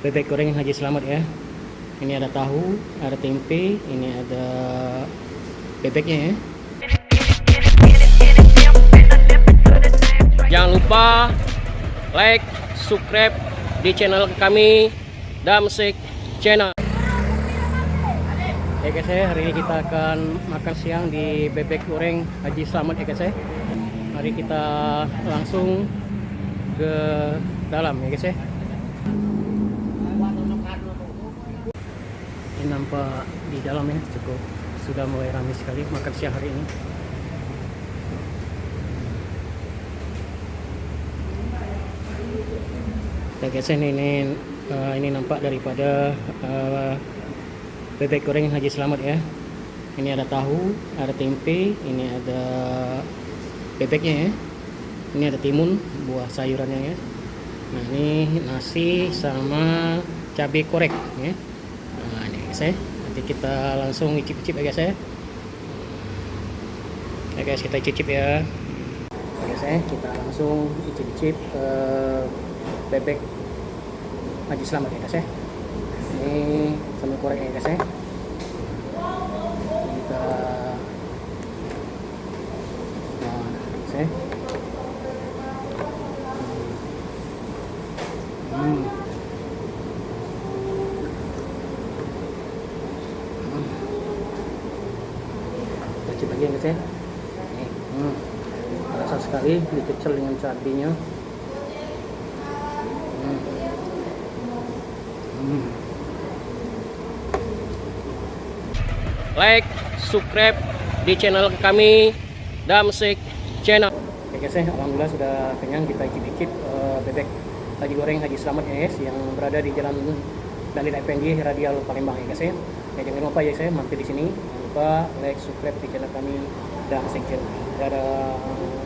bebek goreng Haji Slamet ya. Ini ada tahu, ada tempe, ini ada bebeknya ya. Jangan lupa like, subscribe di channel kami Damsik Channel. Ya guys ya, hari ini kita akan makan siang di bebek goreng Haji Slamet ya guys ya. Mari kita langsung ke dalam ya guys ya. Ini nampak di dalam ya, cukup sudah mulai ramai sekali makan siang hari ini. Ya guys, ini nampak daripada bebek goreng Haji Slamet ya. Ini ada tahu, ada tempe, ini ada bebeknya ya. Ini ada timun, buah sayurannya ya. Nah ini nasi sama cabai korek ya. Nah ini guys ya, nanti kita langsung icip-icip ya guys ya. Ya guys, kita icip ya. Ya guys ya, kita langsung icip-icip bebek Haji Slamet ya guys ya. Ini sambal korek ya guys ya. Kita guys ya. Cicip lagi ya guys ya. Nih, rasa sekali dicecel dengan cabenya. Like, subscribe di channel kami Damsik Channel. Ya guys ya, alhamdulillah sudah kenyang. Kita icip-icip bebek Haji goreng Haji Slamet ya guys, yang berada di Jalan Dalil Effendi Radial Palembang ya guys ya. Ya jangan lupa ya saya mampir di sini. Jangan lupa like, subscribe di channel kami Damsik Channel. Dadah.